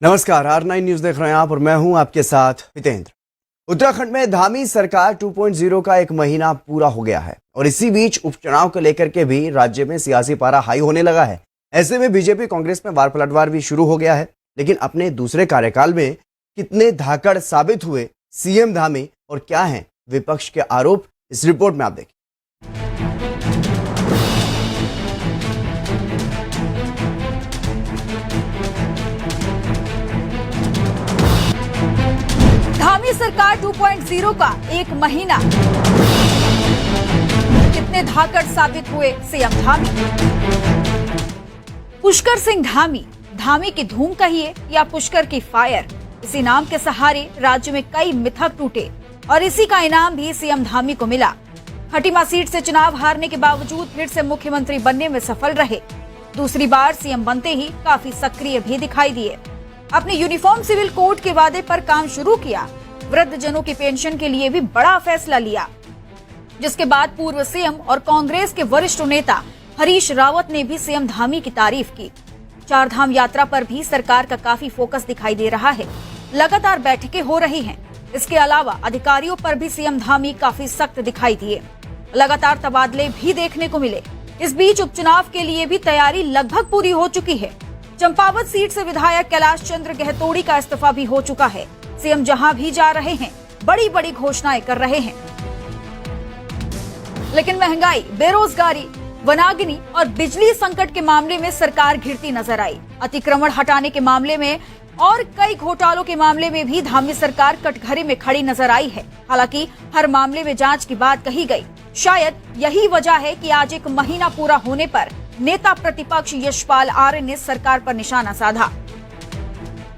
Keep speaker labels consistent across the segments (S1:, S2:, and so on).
S1: नमस्कार, R9 news देख रहे हैं आप और मैं हूं आपके साथ हितेंद्र। उत्तराखंड में धामी सरकार 2.0 का एक महीना पूरा हो गया है और इसी बीच उपचुनाव को लेकर के भी राज्य में सियासी पारा हाई होने लगा है। ऐसे में बीजेपी कांग्रेस में वार पलटवार भी शुरू हो गया है, लेकिन अपने दूसरे कार्यकाल में कितने धाकड़ साबित हुए सीएम धामी और क्या है विपक्ष के आरोप, इस रिपोर्ट में आप देखिए।
S2: धामी सरकार 2.0 का एक महीना, कितने धाकड़ साबित हुए सीएम धामी। पुष्कर सिंह धामी, धामी की धूम कहिए या पुष्कर की फायर, इसी नाम के सहारे राज्य में कई मिथक टूटे और इसी का इनाम भी सीएम धामी को मिला। खटीमा सीट से चुनाव हारने के बावजूद फिर से मुख्यमंत्री बनने में सफल रहे। दूसरी बार सीएम बनते ही काफी सक्रिय भी दिखाई दिए। अपने यूनिफॉर्म सिविल कोड के वादे पर काम शुरू किया। वृद्धजनों की पेंशन के लिए भी बड़ा फैसला लिया, जिसके बाद पूर्व सीएम और कांग्रेस के वरिष्ठ नेता हरीश रावत ने भी सीएम धामी की तारीफ की। चारधाम यात्रा पर भी सरकार का काफी फोकस दिखाई दे रहा है। लगातार बैठकें हो रही हैं। इसके अलावा अधिकारियों पर भी सीएम धामी काफी सख्त दिखाई दिए। लगातार तबादले भी देखने को मिले। इस बीच उपचुनाव के लिए भी तैयारी लगभग पूरी हो चुकी है। चंपावत सीट से विधायक कैलाश चंद्र गहतोड़ी का इस्तीफा भी हो चुका है। सीएम जहां भी जा रहे हैं बड़ी बड़ी घोषणाएं कर रहे हैं, लेकिन महंगाई, बेरोजगारी, वनाग्नि और बिजली संकट के मामले में सरकार घिरती नजर आई। अतिक्रमण हटाने के मामले में और कई घोटालों के मामले में भी धामी सरकार कटघरे में खड़ी नजर आई है। हालांकि हर मामले में जांच की बात कही गई। शायद यही वजह है कि आज एक महीना पूरा होने पर नेता प्रतिपक्ष यशपाल आर्य ने सरकार पर निशाना साधा।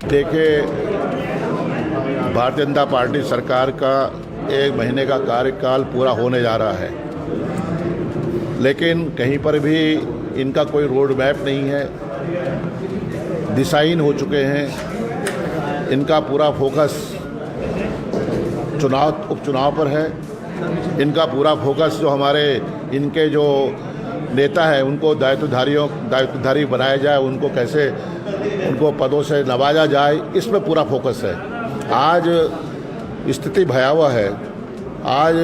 S3: देखिए, भारतीय जनता पार्टी सरकार का एक महीने का कार्यकाल पूरा होने जा रहा है, लेकिन कहीं पर भी इनका कोई रोड मैप नहीं है। दिशाहीन हो चुके हैं। इनका पूरा फोकस उपचुनाव पर है। इनका पूरा फोकस जो हमारे इनके जो नेता है उनको दायित्वधारी बनाया जाए, उनको कैसे उनको पदों से नवाजा जाए, इसमें पूरा फोकस है। आज स्थिति भयावह है। आज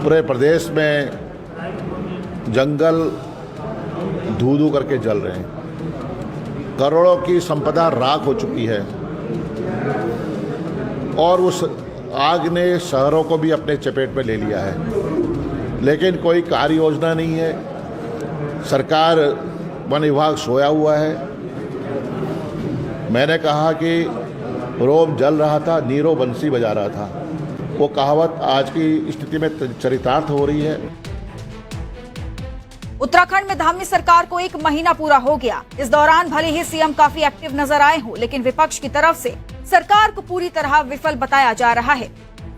S3: पूरे प्रदेश में जंगल धू करके जल रहे हैं। करोड़ों की संपदा राख हो चुकी है और उस आग ने शहरों को भी अपने चपेट में ले लिया है, लेकिन कोई कार्य योजना नहीं है। सरकार, वन विभाग सोया हुआ है। मैंने कहा कि रोम जल रहा था, नीरो बंसी बजा रहा था। वो कहावत आज की स्थिति में चरितार्थ हो रही है।
S2: उत्तराखंड में धामी सरकार को एक महीना पूरा हो गया। इस दौरान भले ही सीएम काफी एक्टिव नजर आए हों, लेकिन विपक्ष की तरफ से सरकार को पूरी तरह विफल बताया जा रहा है।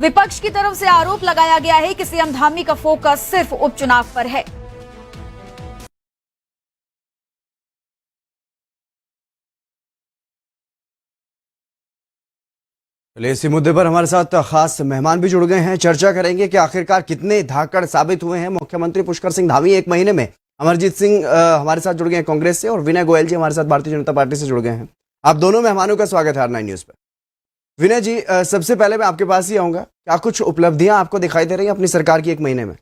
S2: विपक्ष की तरफ से आरोप लगाया गया है कि सीएम धामी का फोकस सिर्फ उपचुनाव पर है।
S1: इसी मुद्दे पर हमारे साथ खास मेहमान भी जुड़ गए हैं। चर्चा करेंगे कि आखिरकार कितने धाकड़ साबित हुए हैं मुख्यमंत्री पुष्कर सिंह धामी एक महीने में। अमरजीत सिंह हमारे साथ जुड़ गए हैं कांग्रेस से और विनय गोयल जी हमारे साथ भारतीय जनता पार्टी से जुड़ गए हैं। आप दोनों मेहमानों का स्वागत है R9 न्यूज पर। विनय जी, सबसे पहले मैं आपके पास ही आऊंगा। क्या कुछ उपलब्धियां आपको दिखाई दे रही हैं अपनी सरकार की एक महीने में?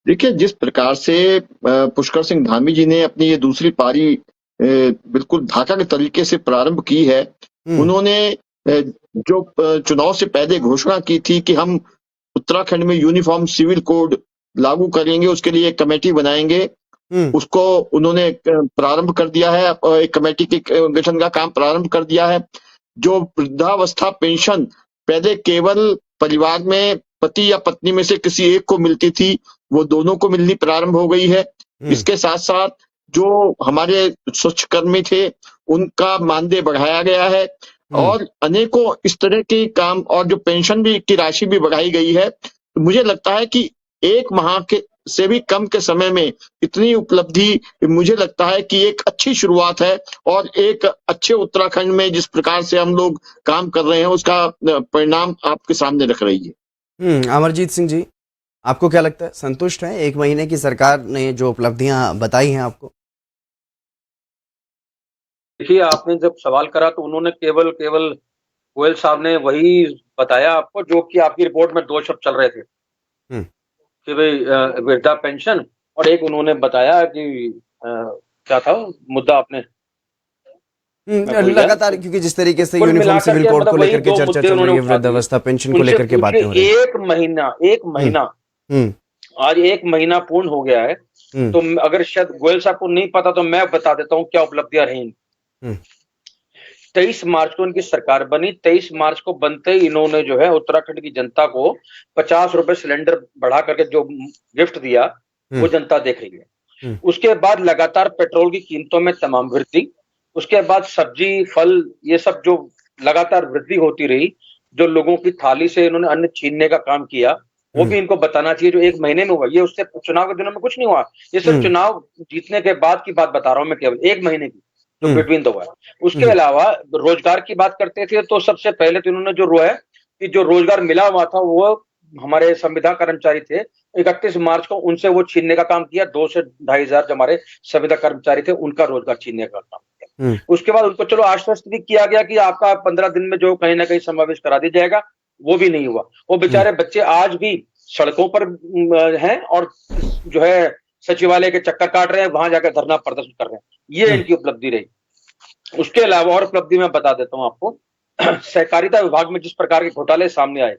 S4: देखिए, जिस प्रकार से पुष्कर सिंह धामी जी ने अपनी ये दूसरी पारी बिल्कुल धाका के तरीके से प्रारंभ की है। उन्होंने जो चुनाव से पहले घोषणा की थी कि हम उत्तराखंड में यूनिफॉर्म सिविल कोड लागू करेंगे, उसके लिए एक कमेटी बनाएंगे, उसको उन्होंने प्रारंभ कर दिया है। एक कमेटी के गठन का काम प्रारंभ कर दिया है। जो वृद्धावस्था पेंशन पहले केवल परिवार में पति या पत्नी में से किसी एक को मिलती थी, वो दोनों को मिलनी प्रारंभ हो गई है। इसके साथ साथ जो हमारे स्वच्छकर्मी थे उनका मानदेय बढ़ाया गया है और अनेकों इस तरह के काम, और जो पेंशन भी की राशि भी बढ़ाई गई है। तो मुझे लगता है कि एक माह के से भी कम के समय में इतनी उपलब्धि, मुझे लगता है कि एक अच्छी शुरुआत है और एक अच्छे उत्तराखंड में जिस प्रकार से हम लोग काम कर रहे हैं उसका परिणाम आपके सामने रख रही है।
S1: अमरजीत सिंह जी, आपको क्या लगता है, संतुष्ट हैं एक महीने की सरकार ने जो उपलब्धियां बताई हैं आपको?
S5: देखिए, आपने जब सवाल करा तो उन्होंने केवल गोयल साहब ने वही बताया आपको जो कि आपकी रिपोर्ट में 2 शब्द चल रहे थे
S1: हम्म।
S5: कि भाई वृद्धा पेंशन, और एक उन्होंने बताया कि क्या था मुद्दा आपने, मैं भूल गया।
S1: लगातार क्योंकि जिस तरीके से
S5: कुल
S1: यूनिफॉर्म
S5: मिलाकर
S1: सिविल
S5: के
S1: कोड
S5: मतलब
S1: को
S5: वही
S1: लेकर के
S5: 2
S1: चर्चा
S5: मुद्दे
S1: चल
S5: उन्होंने
S1: रही है,
S5: उठा दिए।
S1: वृद्धावस्था पेंशन को
S5: उनसे
S1: लेकर के बातें हो
S5: पूछे
S1: रही हैं।
S5: 1 महीना
S1: हम्म।
S5: आज 1 महीना पूर्ण हो गया है,
S1: हम्म।
S5: तो अगर शायद गोयल साहब को नहीं पता तो मैं बता देता हूँ क्या उपलब्धियां रही।
S1: हम्म।
S5: 23 मार्च को उनकी सरकार बनी। 23 मार्च को बनते ही इन्होंने जो है उत्तराखंड की जनता को 50 रुपए सिलेंडर बढ़ा करके जो गिफ्ट दिया वो जनता देख रही है। उसके बाद लगातार पेट्रोल की कीमतों में तमाम वृद्धि, उसके बाद सब्जी फल ये सब जो लगातार वृद्धि होती रही, जो लोगों की थाली से इन्होंने अन्न छीनने का काम किया, वो भी इनको बताना चाहिए जो 1 महीने में हुआ। ये उससे चुनाव के दिनों में कुछ नहीं हुआ, ये सिर्फ चुनाव जीतने के बाद की बात बता रहा हूं मैं, केवल 1 महीने की जो बिटवीन द हुआ है। उसके अलावा रोजगार की बात करते थे तो सबसे पहले तो इन्होंने जो रोआ है कि जो रोजगार मिला हुआ था वो हमारे संविदा कर्मचारी थे, 31 मार्च को उनसे वो छीनने का काम किया। 2 से 2,500 जो हमारे संविदा कर्मचारी थे उनका रोजगार छीनने का काम किया। उसके बाद उनको चलो आश्वस्त भी किया गया कि आपका 15 दिन में जो कहीं ना कहीं समावेश करा दिया जाएगा, वो भी नहीं हुआ। वो बेचारे बच्चे आज भी सड़कों पर हैं और जो है सचिवालय के चक्कर काट रहे हैं, वहां जाकर धरना प्रदर्शन कर रहे हैं। ये इनकी उपलब्धि रही। उसके अलावा और उपलब्धि मैं बता देता हूं आपको, सहकारिता विभाग में जिस प्रकार के घोटाले सामने आए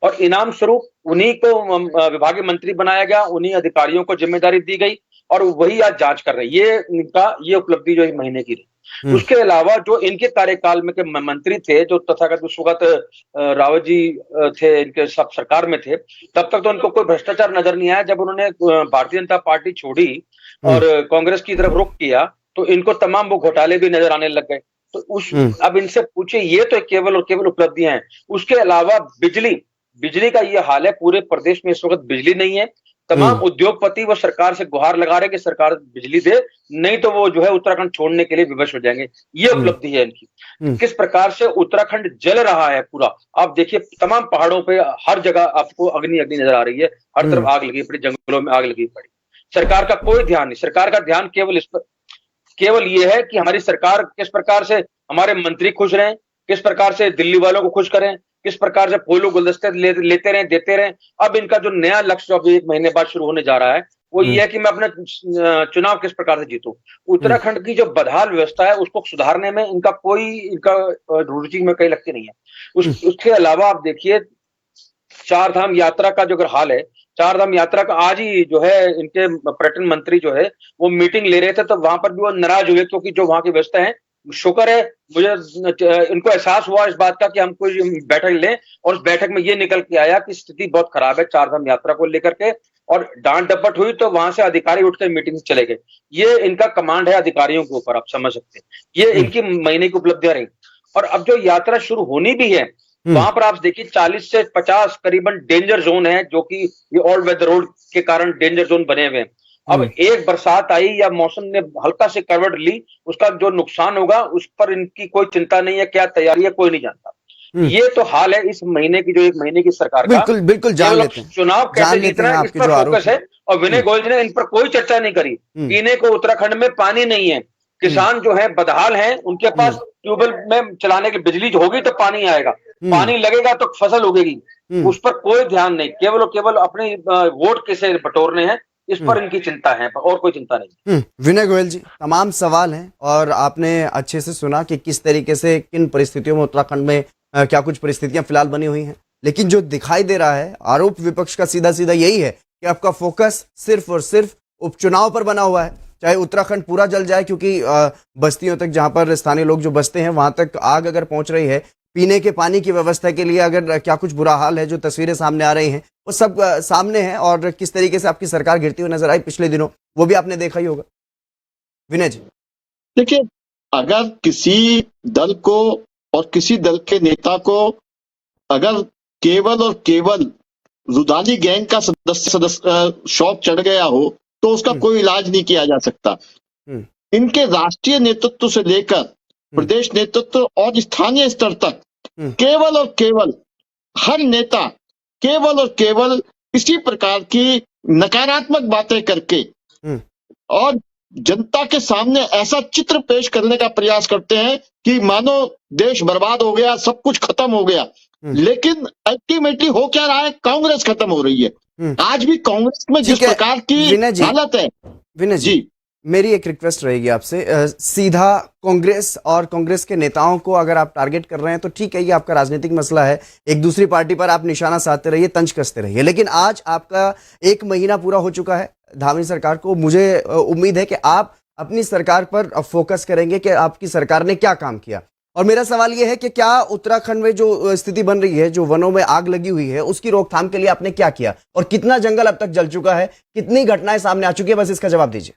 S5: और इनाम स्वरूप उन्हीं को विभागीय मंत्री बनाया गया, उन्हीं अधिकारियों को जिम्मेदारी दी गई और वही आज जांच कर रहे हैं। ये उपलब्धि जो 1 महीने की रही। उसके अलावा जो इनके कार्यकाल में के मंत्री थे, जो तथागत सुगत रावत जी थे, इनके सब सरकार में थे, तब तक तो उनको कोई भ्रष्टाचार नजर नहीं आया। जब उन्होंने भारतीय जनता पार्टी छोड़ी और कांग्रेस की तरफ रुख किया तो इनको तमाम वो घोटाले भी नजर आने लग गए। तो अब इनसे पूछे, ये तो केवल और केवल उपलब्धियां हैं। उसके अलावा बिजली का ये हाल है, पूरे प्रदेश में इस वक्त बिजली नहीं है। तमाम उद्योगपति वो सरकार से गुहार लगा रहे कि सरकार बिजली दे, नहीं तो वो जो है उत्तराखंड छोड़ने के लिए विवश हो जाएंगे। ये उपलब्धि है इनकी। किस प्रकार से उत्तराखंड जल रहा है पूरा, आप देखिए तमाम पहाड़ों पे हर जगह आपको अग्नि नजर आ रही है, हर तरफ आग लगी पड़ी, जंगलों में आग लगी पड़ी। सरकार का कोई ध्यान नहीं, सरकार का ध्यान केवल इस पर, केवल ये है कि हमारी सरकार किस प्रकार से हमारे मंत्री खुश रहें, किस प्रकार से दिल्ली वालों को खुश करें, किस प्रकार से फूलों गुलदस्ते लेते रहें, देते रहें। अब इनका जो नया लक्ष्य जो अभी 1 महीने बाद शुरू होने जा रहा है वो ये है कि मैं अपना चुनाव किस प्रकार से जीतूं। उत्तराखंड की जो बदहाल व्यवस्था है उसको सुधारने में इनका रुचि में कहीं लगती नहीं है। उसके अलावा आप देखिए 4 धाम यात्रा का जो अगर हाल है, 4 धाम यात्रा का आज ही जो है इनके पर्यटन मंत्री जो है वो मीटिंग ले रहे थे, तो वहां पर भी वो नाराज हुए क्योंकि जो वहां की व्यवस्था है, शुक्र है मुझे इनको एहसास हुआ इस बात का कि हम कोई बैठक लें, और उस बैठक में ये निकल के आया कि स्थिति बहुत खराब है 4 धाम यात्रा को लेकर के, और डांट डपट हुई तो वहां से अधिकारी उठकर मीटिंग चले गए। ये इनका कमांड है अधिकारियों के ऊपर, आप समझ सकते हैं। ये इनकी महीने की उपलब्धियां रही। और अब जो यात्रा शुरू होनी भी है वहां पर आप देखिए 40 से 50 करीबन डेंजर जोन है, जो कि ये ऑल वेदर रोड के कारण डेंजर जोन बने हुए हैं। अब एक बरसात आई या मौसम ने हल्का से करवट ली, उसका जो नुकसान होगा उस पर इनकी कोई चिंता नहीं है, क्या तैयारी है कोई नहीं जानता। ये तो हाल है इस महीने की, जो 1 महीने की सरकार का।
S1: बिल्कुल जान लेते हैं,
S5: चुनाव कैसे जीतना है इस पर फोकस है, और विनय गोयल जी ने इन पर कोई चर्चा नहीं करी। पीने को उत्तराखंड में पानी नहीं है, किसान जो है बदहाल हैं, उनके पास ट्यूबवेल में चलाने की बिजली होगी तो पानी आएगा, पानी लगेगा तो फसल उगेगी, उस पर कोई ध्यान नहीं। केवल और केवल अपने वोट कैसे बटोरने हैं इस पर इनकी चिंता है, और कोई चिंता नहीं।
S1: विनय गोयल जी, तमाम सवाल हैं और आपने अच्छे से सुना कि किस तरीके से किन परिस्थितियों में उत्तराखंड में क्या कुछ परिस्थितियां फिलहाल बनी हुई हैं। लेकिन जो दिखाई दे रहा है, आरोप विपक्ष का सीधा सीधा यही है कि आपका फोकस सिर्फ और सिर्फ उपचुनाव पर बना हुआ है। चाहे उत्तराखंड पूरा जल जाए, क्योंकि बस्तियों तक, जहां पर स्थानीय लोग जो बसते हैं, वहां तक आग अगर पहुंच रही है, पीने के पानी की व्यवस्था के लिए अगर क्या कुछ बुरा हाल है, जो तस्वीरें सामने आ रही हैं वो सब सामने है। और किस तरीके से आपकी सरकार गिरती हुई नजर आई पिछले दिनों, वो भी आपने देखा ही होगा। विनय जी
S4: देखिए, अगर किसी दल को और किसी दल के नेता को अगर केवल और केवल रुदाली गैंग का सदस्य शौक चढ़ गया हो तो उसका कोई इलाज नहीं किया जा सकता। इनके राष्ट्रीय नेतृत्व से लेकर प्रदेश नेतृत्व और स्थानीय स्तर तक केवल और केवल हर नेता केवल और केवल इसी प्रकार की नकारात्मक बातें करके और जनता के सामने ऐसा चित्र पेश करने का प्रयास करते हैं कि मानो देश बर्बाद हो गया, सब कुछ खत्म हो गया। लेकिन अल्टीमेटली हो क्या रहा है? कांग्रेस खत्म हो रही है। आज भी कांग्रेस में जिस
S1: ठीक है,
S4: प्रकार की
S1: विनय जी,
S4: हालत है।
S1: विनय जी, मेरी एक रिक्वेस्ट रहेगी आपसे, सीधा कांग्रेस और कांग्रेस के नेताओं को अगर आप टारगेट कर रहे हैं तो ठीक है, ये आपका राजनीतिक मसला है, एक दूसरी पार्टी पर आप निशाना साधते रहिए, तंज कसते रहिए, लेकिन आज आपका 1 महीना पूरा हो चुका है धामी सरकार को। मुझे उम्मीद है कि आप अपनी सरकार पर फोकस करेंगे कि आपकी सरकार ने क्या काम किया। और मेरा सवाल यह है कि क्या उत्तराखंड में जो स्थिति बन रही है, जो वनों में आग लगी हुई है, उसकी रोकथाम के लिए आपने क्या किया और कितना जंगल अब तक जल चुका है, कितनी घटनाएं सामने आ चुकी है, बस इसका जवाब दीजिए।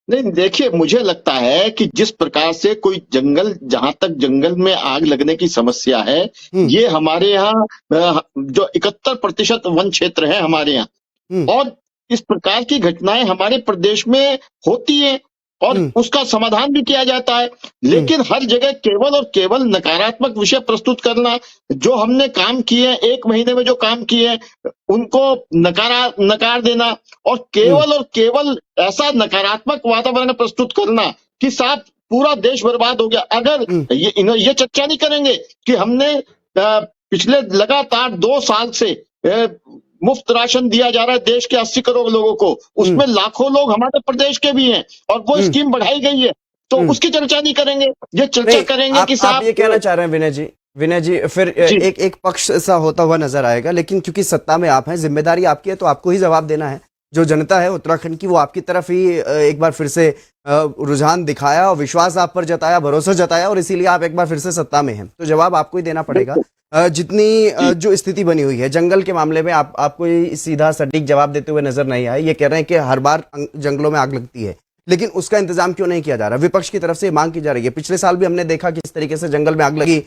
S4: नहीं, देखिए, मुझे लगता है कि जिस प्रकार से कोई जंगल, जहां तक जंगल में आग लगने की समस्या है, ये हमारे यहाँ जो 71% वन क्षेत्र है हमारे यहाँ, और इस प्रकार की घटनाएं हमारे प्रदेश में होती है और उसका समाधान भी किया जाता है। लेकिन हर जगह केवल और केवल नकारात्मक विषय प्रस्तुत करना, जो हमने काम किए हैं, 1 महीने में जो काम किए हैं, उनको नकार देना और केवल ऐसा नकारात्मक वातावरण प्रस्तुत करना कि साहब पूरा देश बर्बाद हो गया। अगर ये चर्चा नहीं करेंगे कि हमने पिछले लगातार 2 साल से मुफ्त राशन दिया जा रहा है देश के 80 करोड़ लोगों को, उसमें लाखों लोग हमारे प्रदेश के भी हैं और वो स्कीम बढ़ाई गई है, तो उसकी चर्चा नहीं करेंगे। ये चर्चा करेंगे कि साहब,
S1: आप ये कहना चाह रहे हैं विनय जी, फिर एक पक्ष ऐसा होता हुआ नजर आएगा, लेकिन क्योंकि सत्ता में आप हैं, जिम्मेदारी आपकी है, तो आपको ही जवाब देना है। जो जनता है उत्तराखंड की, वो आपकी तरफ ही एक बार फिर से रुझान दिखाया और विश्वास आप पर जताया, भरोसा जताया, और इसीलिए आप एक बार फिर से सत्ता में हैं, तो जवाब आपको ही देना पड़ेगा। जितनी जो स्थिति बनी हुई है जंगल के मामले में, आपको सीधा सटीक जवाब देते हुए नजर नहीं आए। ये कह रहे हैं कि हर बार जंगलों में आग लगती है, लेकिन उसका इंतजाम क्यों नहीं किया जा रहा? विपक्ष की तरफ से मांग की जा रही है। पिछले साल भी हमने देखा किस तरीके से जंगल में आग लगी,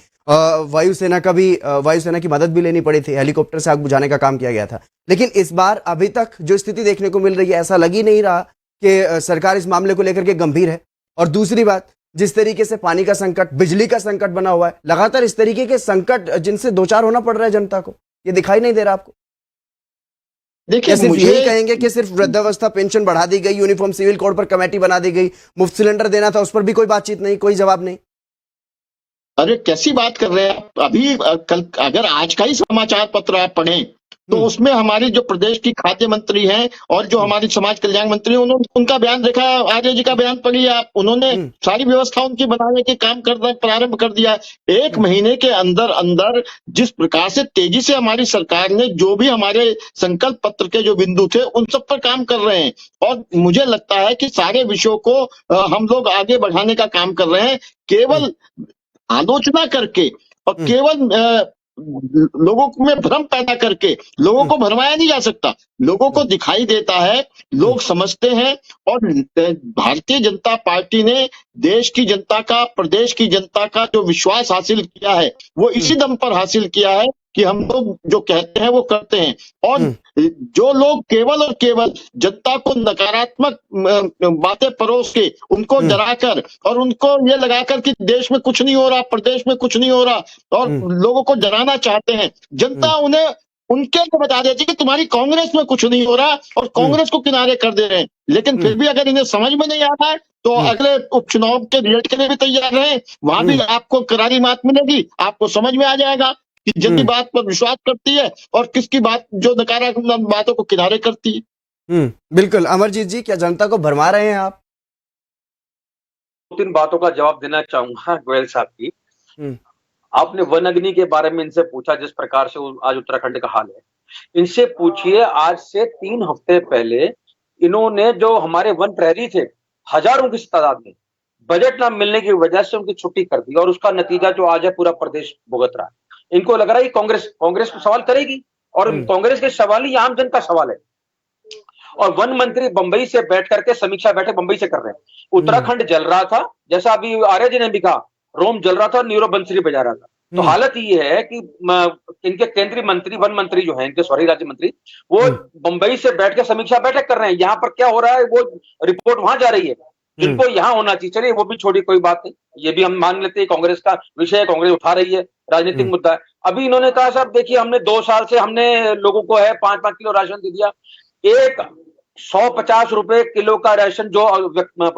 S1: वायुसेना की मदद भी लेनी पड़ी थी, हेलीकॉप्टर से आग बुझाने का काम किया गया था। लेकिन इस बार अभी तक जो स्थिति देखने को मिल रही है, ऐसा लग ही नहीं रहा कि सरकार इस मामले को लेकर के गंभीर है। और दूसरी बात, जिस तरीके से पानी का संकट, बिजली का संकट बना हुआ है, लगातार इस तरीके के संकट जिनसे दो चार होना पड़ रहा है जनता को, ये दिखाई नहीं दे रहा आपको? देखिए, सिर्फ यही कहेंगे कि सिर्फ वृद्धावस्था पेंशन बढ़ा दी गई, यूनिफॉर्म सिविल कोड पर कमेटी बना दी गई, मुफ्त सिलेंडर देना था, उस पर भी कोई बातचीत नहीं, कोई जवाब नहीं।
S4: अरे कैसी बात कर रहे हैं आप? अभी कल अगर आज का ही समाचार पत्र आप पढ़ें तो उसमें हमारे जो प्रदेश की खाद्य मंत्री हैं और जो हमारी समाज कल्याण मंत्री हैं, उन्होंने उनका बयान देखा, आर्य जी का बयान पढ़िए आप। उन्होंने सारी व्यवस्था उनकी बनाने के काम करना प्रारंभ कर दिया। 1 महीने के अंदर अंदर जिस प्रकार से तेजी से हमारी सरकार ने जो भी हमारे संकल्प पत्र के जो बिंदु थे उन सब पर काम कर रहे हैं, और मुझे लगता है कि सारे विषयों को हम लोग आगे बढ़ाने का काम कर रहे हैं। केवल आलोचना करके और केवल लोगों में भ्रम पैदा करके लोगों को भरमाया नहीं जा सकता। लोगों को दिखाई देता है, लोग समझते हैं, और भारतीय जनता पार्टी ने देश की जनता का, प्रदेश की जनता का जो विश्वास हासिल किया है वो इसी दम पर हासिल किया है कि हम लोग जो कहते हैं वो करते हैं। और जो लोग केवल और केवल जनता को नकारात्मक बातें परोस के, उनको डराकर और उनको ये लगाकर कि देश में कुछ नहीं हो रहा, प्रदेश में कुछ नहीं हो रहा, और लोगों को डराना चाहते हैं, जनता उन्हें उनके लिए बता देती है कि तुम्हारी कांग्रेस में कुछ नहीं हो रहा और कांग्रेस को किनारे कर दे रहे हैं। लेकिन फिर भी अगर इन्हें समझ में नहीं आ रहा है तो अगले उपचुनाव के रिजल्ट के लिए भी तैयार रहे, वहां भी आपको करारी मात मिलेगी, आपको समझ में आ जाएगा कि जिनकी बात पर विश्वास करती है और किसकी बात जो नकारात्मक बातों को किनारे करती है।
S1: बिल्कुल। अमरजीत जी, क्या जनता को भरमा रहे हैं आप?
S5: 2-3 बातों का जवाब देना चाहूंगा गोयल साहब की। आपने वन अग्नि के बारे में इनसे पूछा, जिस प्रकार से आज उत्तराखंड का हाल है, इनसे पूछिए आज से 3 हफ्ते पहले इन्होंने जो हमारे वन प्रहरी थे, हजारों की तादाद में, बजट न मिलने की वजह से उनकी छुट्टी कर दी, और उसका नतीजा जो आज है पूरा प्रदेश भुगत रहा है। इनको लग रहा है कि कांग्रेस को सवाल करेगी, और कांग्रेस के सवाल ही आम जन का सवाल है। और वन मंत्री बंबई से बैठ करके समीक्षा बैठक बंबई से कर रहे हैं। उत्तराखंड जल रहा था, जैसा अभी आर्य जी ने भी कहा, रोम जल रहा था और नीरो बंसरी बजा रहा था। तो हालत ये है कि इनके केंद्रीय मंत्री, वन मंत्री जो है इनके, सॉरी, राज्य मंत्री, वो बंबई से बैठ के समीक्षा बैठक कर रहे हैं। यहाँ पर क्या हो रहा है वो रिपोर्ट वहां जा रही है, जिनको यहाँ होना चाहिए। चलिए वो भी छोड़ी, कोई बात नहीं, ये भी हम मान लेते हैं कांग्रेस का विषय है, कांग्रेस उठा रही है, राजनीतिक मुद्दा है। अभी इन्होंने कहा साहब देखिए, हमने 2 साल से हमने लोगों को है 5-5 किलो राशन दे दिया। एक 150 रुपए किलो का राशन, जो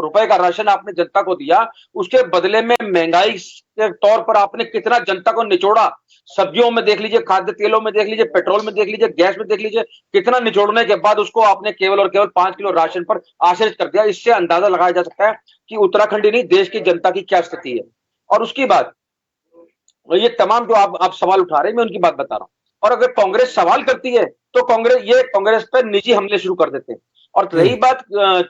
S5: रुपए का राशन आपने जनता को दिया, उसके बदले में महंगाई के तौर पर आपने कितना जनता को निचोड़ा। सब्जियों में देख लीजिए, खाद्य तेलों में देख लीजिए, पेट्रोल में देख लीजिए, गैस में देख लीजिए, कितना निचोड़ने के बाद उसको आपने केवल और केवल 5 किलो राशन पर आश्रित कर दिया। इससे अंदाजा लगाया जा सकता है कि उत्तराखंड ही नहीं, देश की जनता की क्या स्थिति है। और उसकी बात, ये तमाम जो आप सवाल उठा रहे हैं, मैं उनकी बात बता रहा हूं। और अगर कांग्रेस सवाल करती है तो कांग्रेस पर निजी हमले शुरू कर देते हैं। और रही बात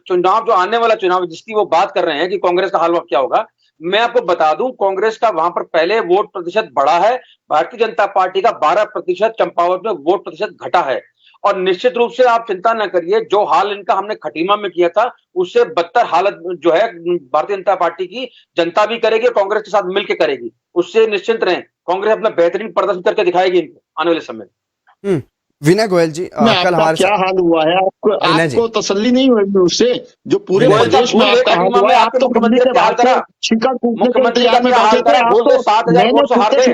S5: चुनाव, जो आने वाला चुनाव जिसकी वो बात कर रहे हैं कि कांग्रेस का हाल क्या होगा, मैं आपको बता दूं, कांग्रेस का वहां पर पहले वोट प्रतिशत बढ़ा है, भारतीय जनता पार्टी का 12%, चंपावत में वोट प्रतिशत घटा है। और निश्चित रूप से आप चिंता न करिए, जो हाल इनका हमने खटीमा में किया था, उससे बदतर हालत जो है भारतीय जनता पार्टी की जनता भी करेगी, कांग्रेस के साथ मिलकर करेगी। उससे निश्चिंत रहें, कांग्रेस अपना बेहतरीन प्रदर्शन करके दिखाएगी इनको आने वाले समय में।
S1: विनय गोयल जी, कल हमारे
S4: क्या हाल हुआ है, आपको तसल्ली नहीं हुई उससे, जो पूरे
S5: विनय
S4: प्रदेश में आपका हाल हुआ है। आप तो
S5: मुख्यमंत्री
S4: के
S5: का हाल करा,
S4: मुख्यमंत्री का
S5: में
S4: बैठे थे, आप तो
S5: 7,000 वोट से हार गए,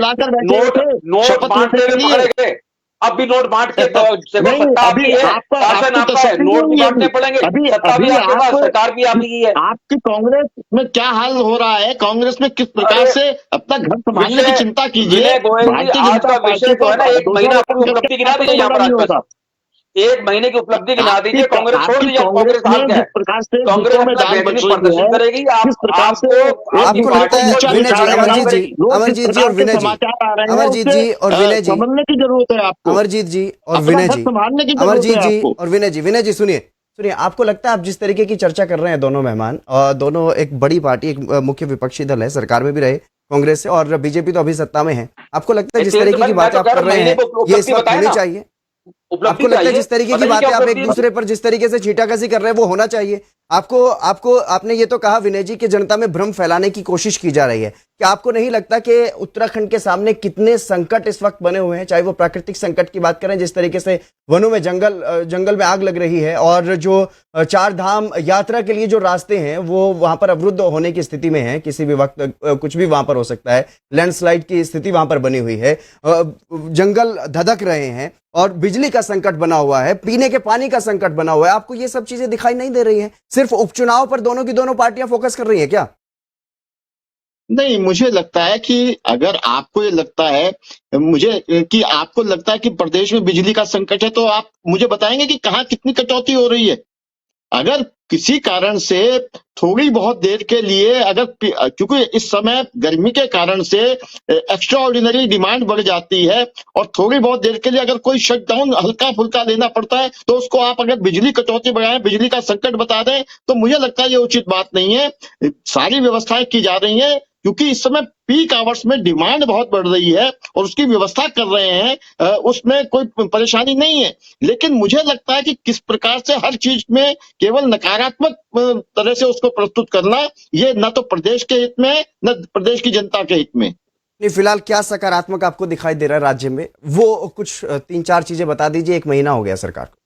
S5: नोट
S4: शपथ
S5: बांटते
S4: लेने के
S5: हुए
S4: लिए।
S5: पकड़े गए। अब भी नोट बांट के
S4: नहीं,
S5: सत्ता
S4: अभी
S5: आपकी है,
S4: आपका
S5: शासन
S4: आपकी
S5: आपका है,
S4: तसल्ली
S5: नोट भी
S4: नहीं है
S5: बांटने पड़ेंगे,
S4: अभी
S5: सत्ता भी
S4: अभी
S5: आपके पास,
S4: आप
S5: सरकार भी आपकी है।
S4: आपकी कांग्रेस में क्या हाल हो रहा है, कांग्रेस में किस प्रकार
S5: अरे,
S4: से अपना घर संभालने की चिंता कीजिए।
S5: विनय गोयल जी,
S4: भारतीय
S5: आज
S4: जनता
S5: का
S4: पार्टी
S5: विषय जो है ना, एक महीना अपनी उपलब्धि गिना दीजिए यहाँ पर आसपास, एक महीने की उपलब्धि गिना दीजिए, कांग्रेस छोड़ दीजिए। कांग्रेस हाल क्या है,
S4: जिस प्रकार से
S5: कांग्रेस
S4: में
S5: अपना
S4: दाल
S5: बेहतरीन
S4: बच रही
S5: प्रदर्शन
S4: है,
S5: करेगी।
S4: किस प्रकार से
S1: आपको लगता है विनय जी, अमरजीत जी, अमरजीत जी और विनय जी,
S4: समाचार आ रहे हैं,
S1: अमरजीत जी और विनय जी,
S4: समझने की जरूरत है आपको।
S1: अमरजीत जी और
S4: अपना
S1: विनय
S4: घर
S1: जी,
S4: संभालने की जरूरत
S1: अमरजीत
S4: है
S1: जी
S4: आपको।
S1: और विनय जी सुनिए सुनिए, आपको लगता है आप जिस तरीके की चर्चा कर रहे हैं, दोनों मेहमान और दोनों एक बड़ी पार्टी, एक मुख्य विपक्षी दल है, सरकार में भी रहे कांग्रेस से, और बीजेपी तो अभी सत्ता में है, आपको लगता है जिस तरीके की बात आप कर रहे हैं ये इस वक्त होनी चाहिए? आपको लगता है जिस तरीके की बातें आप एक दूसरे पर जिस तरीके से छींटाकशी कर रहे हैं वो होना चाहिए? आपने ये तो कहा विनय जी कि जनता में भ्रम फैलाने की कोशिश की जा रही है। क्या आपको नहीं लगता कि उत्तराखंड के सामने कितने संकट इस वक्त बने हुए हैं, चाहे वो प्राकृतिक संकट की बात करें, जिस तरीके से वनों में जंगल में आग लग रही है, और जो 4 धाम यात्रा के लिए जो रास्ते हैं वो वहां पर अवरुद्ध होने की स्थिति में है, किसी भी वक्त कुछ भी वहां पर हो सकता है, लैंडस्लाइड की स्थिति वहां पर बनी हुई है, जंगल धधक रहे हैं, और बिजली का संकट बना हुआ है, पीने के पानी का संकट बना हुआ है, आपको ये सब चीजें दिखाई नहीं दे रही हैं? सिर्फ उपचुनाव पर दोनों की दोनों पार्टियां फोकस कर रही हैं क्या?
S4: नहीं, मुझे लगता है कि अगर आपको ये लगता है कि आपको लगता है कि प्रदेश में बिजली का संकट है, तो आप मुझे बताएंगे कि कहाँ कितनी कटौती हो रही है। अगर किसी कारण से थोड़ी बहुत देर के लिए, अगर क्योंकि इस समय गर्मी के कारण से एक्स्ट्रा ऑर्डिनरी डिमांड बढ़ जाती है, और थोड़ी बहुत देर के लिए अगर कोई शटडाउन हल्का फुल्का लेना पड़ता है, तो उसको आप अगर बिजली कटौती बढ़ाएं, बिजली का संकट बता दें, तो मुझे लगता है ये उचित बात नहीं है। सारी व्यवस्थाएं की जा रही हैं, क्योंकि इस समय पीक आवर्स में डिमांड बहुत बढ़ रही है और उसकी व्यवस्था कर रहे हैं, उसमें कोई परेशानी नहीं है। लेकिन मुझे लगता है कि किस प्रकार से हर चीज में केवल नकारात्मक तरह से उसको प्रस्तुत करना, ये न तो प्रदेश के हित में न प्रदेश की जनता के हित में।
S1: नहीं, फिलहाल क्या सकारात्मक आपको दिखाई दे रहा है राज्य में, वो कुछ 3-4 चीजें बता दीजिए। 1 महीना हो गया सरकार को।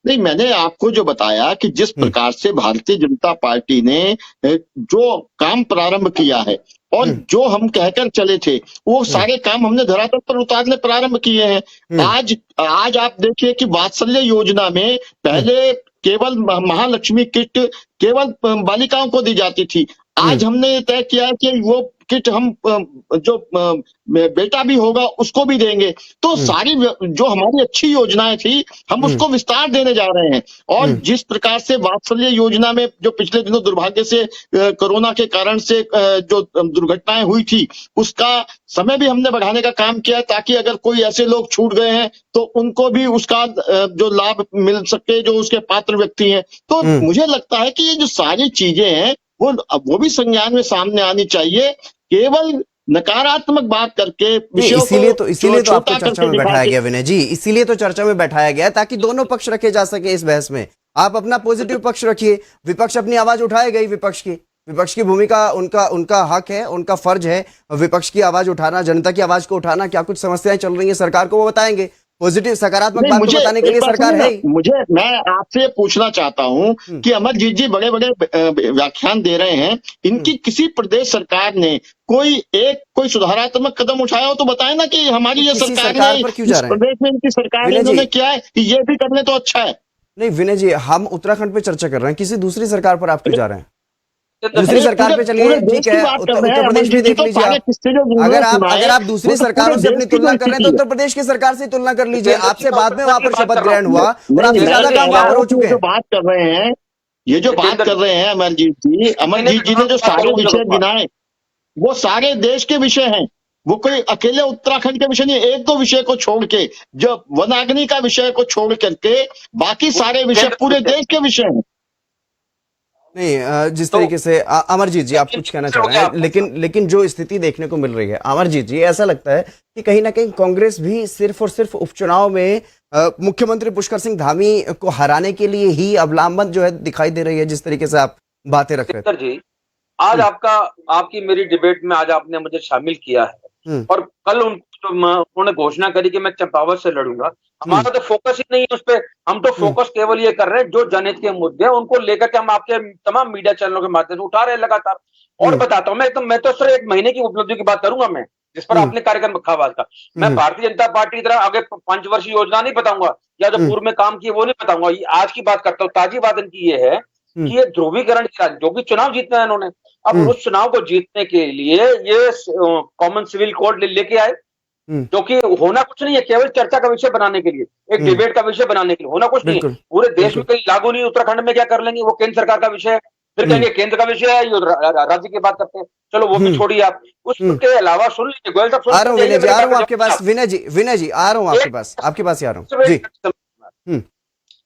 S4: नहीं, मैंने आपको जो बताया कि जिस प्रकार से भारतीय जनता पार्टी ने जो काम प्रारंभ किया है, और जो हम कहकर चले थे, वो सारे काम हमने धरातल पर उतारने प्रारंभ किए हैं। आज आप देखिए कि वात्सल्य योजना में पहले केवल महालक्ष्मी किट केवल बालिकाओं को दी जाती थी। आज हमने ये तय किया कि वो किट हम जो बेटा भी होगा उसको भी देंगे। तो सारी जो हमारी अच्छी योजनाएं थी, हम उसको विस्तार देने जा रहे हैं। और जिस प्रकार से वात्सल्य योजना में जो पिछले दिनों दुर्भाग्य से कोरोना के कारण से जो दुर्घटनाएं हुई थी, उसका समय भी हमने बढ़ाने का काम किया, ताकि अगर कोई ऐसे लोग छूट गए हैं तो उनको भी उसका जो लाभ मिल सके, जो उसके पात्र व्यक्ति हैं। तो मुझे लगता है कि ये जो सारी चीजें हैं वो भी संज्ञान में सामने आनी चाहिए। केवल नकारात्मक बात करके
S1: इसीलिए तो आपको चर्चा में बैठाया गया विनय जी, इसीलिए तो चर्चा में बैठाया गया, ताकि दोनों पक्ष रखे जा सके इस बहस में। आप अपना पॉजिटिव पक्ष रखिए, विपक्ष अपनी आवाज उठाए गई, विपक्ष की भूमिका, उनका हक है, उनका फर्ज है विपक्ष की आवाज उठाना, जनता की आवाज को उठाना। क्या कुछ समस्याएं चल रही है सरकार को, वो बताएंगे। पॉजिटिव सकारात्मक बात को बताने के लिए सरकार है।
S4: मैं आपसे पूछना चाहता हूं कि अमरजीत जी बड़े बड़े व्याख्यान दे रहे हैं, इनकी किसी प्रदेश सरकार ने कोई सुधारात्मक कदम उठाया हो तो बताए ना कि हमारी ये सरकार ने,
S1: पर क्यों जा रहे हैं?
S4: प्रदेश में इनकी सरकार ने इन्होंने किया है कि ये भी करने तो अच्छा है।
S1: नहीं विनय जी, हम उत्तराखंड पे चर्चा कर रहे हैं, किसी दूसरी सरकार पर आप क्यों जा रहे हैं? दूसरी सरकार पे चलिए, ठीक है, उत्तर प्रदेश भी देख लीजिए आप। अगर आप दूसरी सरकारों से अपनी तुलना कर रहे हैं तो उत्तर प्रदेश की सरकार से तुलना कर लीजिए। आपसे बाद में वहां पर शपथ ग्रहण हुआ और आपसे ज्यादा काम वहां पर हो चुके हैं।
S4: बात कर रहे हैं, ये जो बात कर रहे हैं अमरजीत जी ने जो सारे विषय गिनाए वो सारे देश के विषय हैं, वो कोई अकेले उत्तराखंड के विषय नहीं। एक दो विषय को छोड़ के, जो वनाग्नि का विषय को छोड़ करके बाकी सारे विषय पूरे देश के विषय हैं।
S1: नहीं, जिस तरीके से अमरजीत जी आप कुछ कहना चाह रहे हैं, लेकिन जो स्थिति देखने को मिल रही है अमरजीत जी, ऐसा लगता है कि कहीं ना कहीं कांग्रेस भी सिर्फ और सिर्फ उपचुनाव में मुख्यमंत्री पुष्कर सिंह धामी को हराने के लिए ही अब लामबंद जो है दिखाई दे रही है, जिस तरीके से आप बातें रख रहे थे।
S5: जी, आज आपकी मेरी डिबेट में आज आपने मुझे शामिल किया है और कल उन्होंने घोषणा करी कि मैं चंपावत से लड़ूंगा। हमारा तो फोकस ही नहीं है उस पर। हम तो फोकस केवल ये कर रहे हैं जो जनहित के मुद्दे हैं उनको लेकर के हम आपके तमाम मीडिया चैनलों के माध्यम से उठा रहे हैं लगातार। और बताता हूँ, मैं तो सिर्फ एक महीने की उपलब्धि की बात करूंगा मैं, जिस पर आपने कार्यक्रम रखा हुआ था। मैं भारतीय जनता पार्टी की तरह आगे 5 वर्षीय योजना नहीं बताऊंगा या जो पूर्व में काम किए वो नहीं बताऊंगा। आज की बात करता हूँ, ताजी बात इनकी ये है कि ये ध्रुवीकरण की राजनीति, जो कि चुनाव जीतना है इन्होंने, अब उस चुनाव को जीतने के लिए ये कॉमन सिविल कोड लेके आए, जो कि होना कुछ नहीं है, केवल चर्चा का विषय बनाने के लिए, एक डिबेट का विषय बनाने के लिए, होना कुछ नहीं है। पूरे देश में कहीं लागू नहीं, उत्तराखंड में क्या कर लेंगे, वो केंद्र सरकार का विषय है। फिर कहेंगे केंद्र का विषय है, ये राज्य की बात करते हैं, चलो वो भी छोड़िए आप। उसके अलावा सुन लीजिए गोयल साहब,
S1: आ रहा हूँ विनय जी, आ रहा हूँ आपके पास। विनय जी आ रहा हूँ आपके पास ही आ रहा हूँ जी।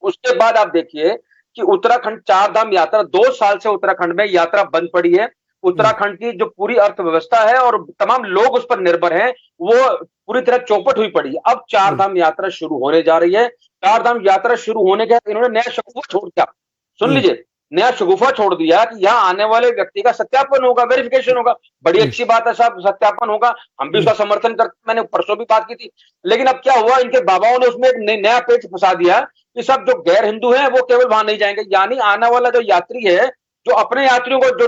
S5: उसके बाद आप देखिए कि उत्तराखंड 4 धाम यात्रा 2 साल से उत्तराखंड में यात्रा बंद पड़ी है। उत्तराखंड की जो पूरी अर्थव्यवस्था है और तमाम लोग उस पर निर्भर हैं, वो पूरी तरह चौपट हुई पड़ी है। अब 4 धाम यात्रा शुरू होने जा रही है। 4 धाम यात्रा शुरू होने के बाद इन्होंने नया शगुफा छोड़ दिया। सुन लीजिए, नया शगुफा छोड़ दिया कि यहाँ आने वाले व्यक्ति का सत्यापन होगा, वेरिफिकेशन होगा। बड़ी अच्छी बात है साहब, सत्यापन होगा, हम भी उसका समर्थन करते। मैंने परसों भी बात की थी। लेकिन अब क्या हुआ, इनके बाबाओं ने उसमें एक नया पेच फंसा दिया कि सब जो गैर हिंदू हैं वो केवल वहां नहीं जाएंगे। यानी आने वाला जो यात्री है, जो अपने यात्रियों को, जो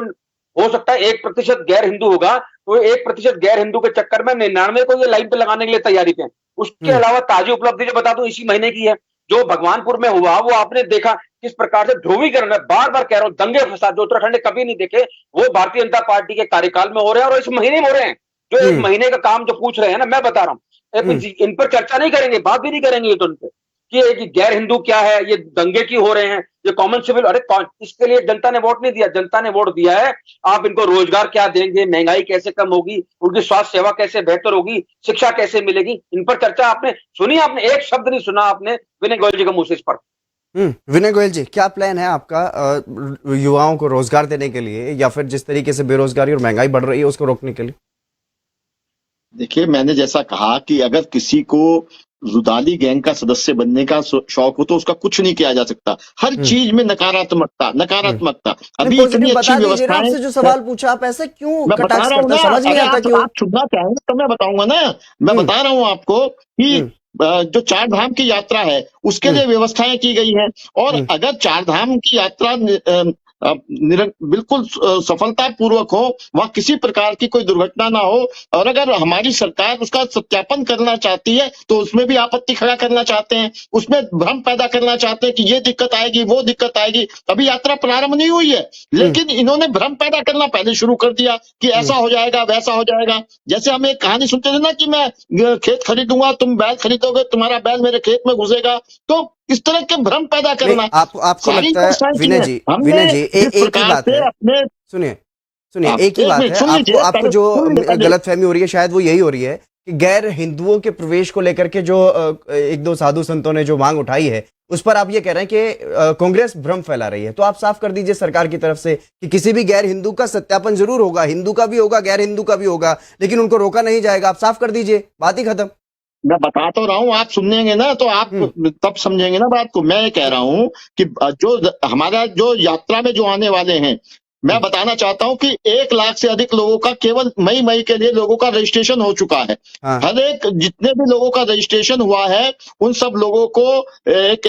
S5: हो सकता है 1% गैर हिंदू होगा, तो 1% गैर हिंदू के चक्कर में 99 को ये लाइन पे लगाने के लिए तैयारी पे। उसके अलावा ताजी उपलब्धि जो बता दूं, इसी महीने की है, जो भगवानपुर में हुआ, वो आपने देखा किस प्रकार से ध्रुवीकरण है। बार बार कह रहा हूं, दंगे फसाद जो उत्तराखंड ने कभी नहीं देखे, वो भारतीय जनता पार्टी के कार्यकाल में हो रहे हैं और इस महीने में हो रहे हैं। जो 1 महीने का काम जो पूछ रहे हैं ना, मैं बता रहा हूँ, इन पर चर्चा नहीं करेंगे, बात भी नहीं करेंगे ये तो उनपे कि गैर हिंदू क्या है, ये दंगे क्यों हो रहे हैं, ये कॉमन सिविल। अरे इसके लिए जनता ने वोट नहीं दिया, जनता ने वोट दिया है आप इनको रोजगार क्या देंगे, महंगाई कैसे कम होगी, उनकी स्वास्थ्य सेवा कैसे बेहतर होगी, शिक्षा कैसे मिलेगी, इन पर चर्चा आपने सुनी? आपने एक शब्द नहीं सुना आपने विनय गोयल जी का मुंह से इस पर।
S1: विनय गोयल जी, क्या प्लान है आपका युवाओं को रोजगार देने के लिए, या फिर जिस तरीके से बेरोजगारी और महंगाई बढ़ रही है उसको रोकने के लिए?
S4: देखिए, मैंने जैसा कहा कि अगर किसी को रुदाली गैंग का सदस्य बनने का शौक हो तो उसका कुछ नहीं किया जा सकता। हर चीज में नकारात्मकता। अभी इतनी अच्छी व्यवस्था है।
S1: आपसे जो सवाल पूछा, आप ऐसे क्यों
S4: मैं बता रहा हूँ ना,
S1: समझ नहीं आता क्यों?
S4: आप सुनना चाहेंगे तो मैं बताऊंगा ना। मैं बता रहा हूँ आपको कि जो 4 धाम की यात्रा है उसके लिए व्यवस्थाएं की गई है, और अगर 4 धाम की यात्रा बिल्कुल सफलतापूर्वक हो, वहां किसी प्रकार की कोई दुर्घटना ना हो, और अगर हमारी सरकार उसका सत्यापन करना चाहती है तो उसमें भी आपत्ति खड़ा करना चाहते हैं, उसमें भ्रम पैदा करना चाहते हैं कि ये दिक्कत आएगी, वो दिक्कत आएगी। अभी यात्रा प्रारंभ नहीं हुई है, लेकिन इन्होंने भ्रम पैदा करना पहले शुरू कर दिया कि ऐसा हो जाएगा, वैसा हो जाएगा। जैसे हम एक कहानी सुनते थे ना कि मैं खेत खरीदूंगा, तुम बैल खरीदोगे, तुम्हारा बैल मेरे खेत में घुसेगा। तो इस तरह के भ्रम पैदा करना
S1: आपको लगता है विनय जी, एक ही बात है, सुनिए एक ही बात है, आपको जो गलतफहमी हो रही है शायद वो यही हो रही है कि गैर हिंदुओं के प्रवेश को लेकर के जो 1-2 साधु संतों ने जो मांग उठाई है, उस पर आप ये कह रहे हैं कि कांग्रेस भ्रम फैला रही है। तो आप साफ कर दीजिए सरकार की तरफ से कि किसी भी गैर हिंदू का सत्यापन जरूर होगा, हिंदू का भी होगा, गैर हिंदू का भी होगा, लेकिन उनको रोका नहीं जाएगा। आप साफ कर दीजिए, बात ही खत्म।
S4: मैं बता तो रहा हूँ, आप सुनेंगे ना तो आप तब समझेंगे ना बात को। मैं ये कह रहा हूँ कि जो हमारा जो यात्रा में जो आने वाले हैं, मैं बताना चाहता हूं कि 1 लाख से अधिक लोगों का केवल मई के लिए लोगों का रजिस्ट्रेशन हो चुका है। हर एक जितने भी लोगों का रजिस्ट्रेशन हुआ है उन सब लोगों को एक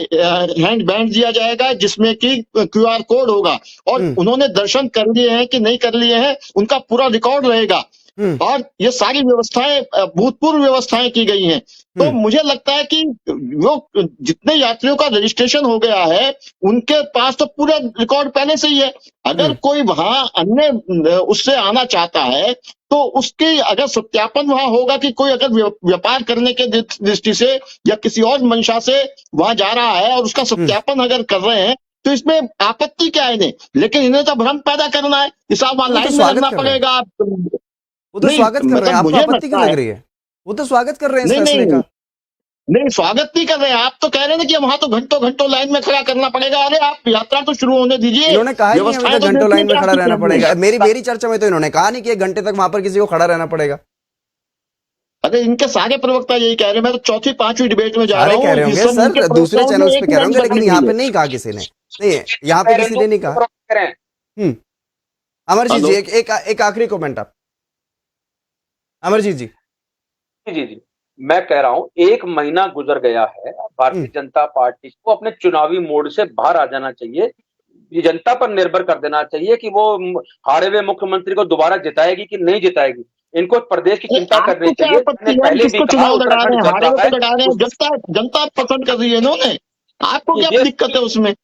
S4: हैंड बैंड दिया जाएगा जिसमें कि QR कोड होगा, और उन्होंने दर्शन कर लिए हैं कि नहीं कर लिए हैं उनका पूरा रिकॉर्ड रहेगा। और ये सारी व्यवस्थाएं भूतपूर्व व्यवस्थाएं की गई हैं। तो मुझे लगता है कि वो जितने यात्रियों का रजिस्ट्रेशन हो गया है उनके पास तो पूरा रिकॉर्ड पहले से ही है। अगर कोई वहां अन्य उससे आना चाहता है तो उसकी अगर सत्यापन वहां होगा कि कोई अगर व्यापार करने के दृष्टि से या किसी और मंशा से वहां जा रहा है और उसका सत्यापन अगर कर रहे हैं तो इसमें आपत्ति क्या है इन्हें। लेकिन इन्हें तो भ्रम पैदा करना है कि साहब वहां लाइन में लगना पड़ेगा।
S1: वो तो स्वागत कर रहे हैं, आपको आपत्ति क्यों लग रही है? वो तो स्वागत कर रहे हैं इस फैसले का।
S4: नहीं, स्वागत नहीं कर रहे हैं। आप तो कह रहे हैं कि वहां तो घंटों घंटों लाइन में खड़ा करना पड़ेगा। अरे आप यात्रा तो शुरू होने दीजिए।
S1: इन्होंने कहा ही नहीं हमें तो घंटों लाइन में खड़ा रहना पड़ेगा। मेरी चर्चा में तो इन्होंने कहा नहीं कि 1 घंटे तक वहां पर किसी को खड़ा रहना पड़ेगा।
S4: अरे इनके सारे प्रवक्ता यही कह रहे हैं। मैं तो चौथी पांचवी डिबेट में जा रहा हूँ।
S1: कह रहे होंगे सर, दूसरे चैनल्स पे कह रहे होंगे, लेकिन यहाँ पे नहीं कहा किसी ने। नहीं, यहाँ पे किसी ने नहीं कहा। अमरजीत जी एक आखिरी कमेंट आप। अमरजीत जी।
S5: जी मैं कह रहा हूं 1 महीना गुजर गया है। भारतीय जनता पार्टी को अपने चुनावी मोड से बाहर आ जाना चाहिए। ये जनता पर निर्भर कर देना चाहिए कि वो हारे हुए मुख्यमंत्री को दोबारा जिताएगी कि नहीं जिताएगी। इनको प्रदेश की चिंता करनी चाहिए।
S4: पहले भी चुनाव लड़ा रहे हैं, हारे हुए लड़ा रहे हैं, जनता पसंद कर रही है इन्होंने। आपको क्या दिक्कत है उसमें?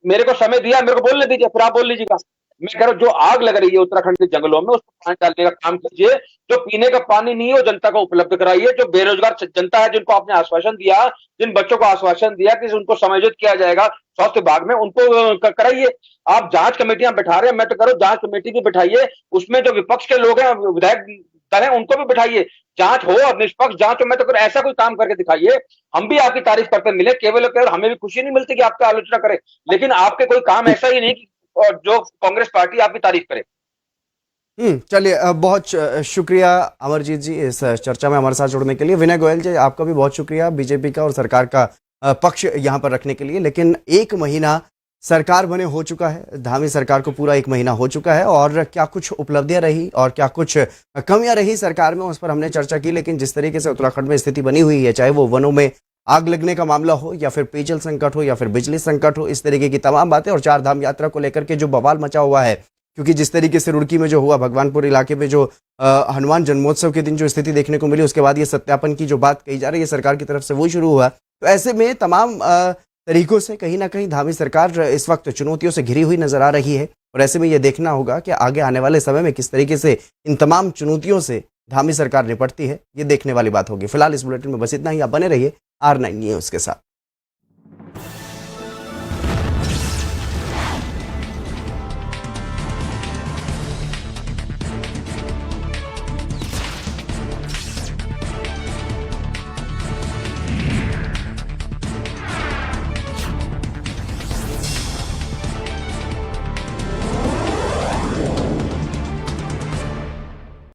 S5: मेरे को समय दिया, मेरे को बोलने दीजिए, फिर आप बोल लीजिएगा। मैं कह रहा हूं जो आग लग रही है उत्तराखंड के जंगलों में उसको पानी डालने का काम कीजिए। जो पीने का पानी नहीं है वो जनता को उपलब्ध कराइए। जो बेरोजगार जनता है जिनको आपने आश्वासन दिया, जिन बच्चों को आश्वासन दिया कि उनको समायोजित किया जाएगा स्वास्थ्य विभाग में, उनको कराइए। आप जांच कमेटियां बैठा रहे हैं, मैं तो कह रहा हूं जांच कमेटी भी बैठाइए। उसमें जो विपक्ष के लोग हैं, विधायक दल है, उनको भी बैठाइए। जांच हो और निष्पक्ष जांच हो। मैं तो ऐसा कोई काम करके दिखाइए, हम भी आपकी तारीफ करते मिले। केवल हमें भी खुशी नहीं मिलती कि आपकी आलोचना करें, लेकिन आपके कोई काम ऐसा ही नहीं कि और जो कांग्रेस पार्टी आपकी तारीफ करे।
S1: चलिए, बहुत शुक्रिया अमरजीत जी इस चर्चा में हमारे साथ जुड़ने के लिए। विनय गोयल जी, आपका भी बहुत शुक्रिया बीजेपी का और सरकार का पक्ष यहां पर रखने के लिए। लेकिन 1 महीना सरकार बने हो चुका है, धामी सरकार को पूरा 1 महीना हो चुका है, और क्या कुछ उपलब्धियां रही और क्या कुछ कमियां रही सरकार में, उस पर हमने चर्चा की। लेकिन जिस तरीके से उत्तराखंड में स्थिति बनी हुई है, चाहे वो वनों में आग लगने का मामला हो या फिर पेयजल संकट हो या फिर बिजली संकट हो, इस तरीके की तमाम बातें, और 4 धाम यात्रा को लेकर के जो बवाल मचा हुआ है, क्योंकि जिस तरीके से रुड़की में जो हुआ, भगवानपुर इलाके में जो हनुमान जन्मोत्सव के दिन जो स्थिति देखने को मिली, उसके बाद ये सत्यापन की जो बात कही जा रही है सरकार की तरफ से, वो शुरू हुआ। तो ऐसे में तमाम तरीकों से कहीं ना कहीं धामी सरकार इस वक्त चुनौतियों से घिरी हुई नजर आ रही है, और ऐसे में ये देखना होगा कि आगे आने वाले समय में किस तरीके से इन तमाम चुनौतियों से धामी सरकार निपटती है। ये देखने वाली बात होगी। फिलहाल इस बुलेटिन में बस इतना ही। आप बने रहिए R9 न्यूज़ के साथ।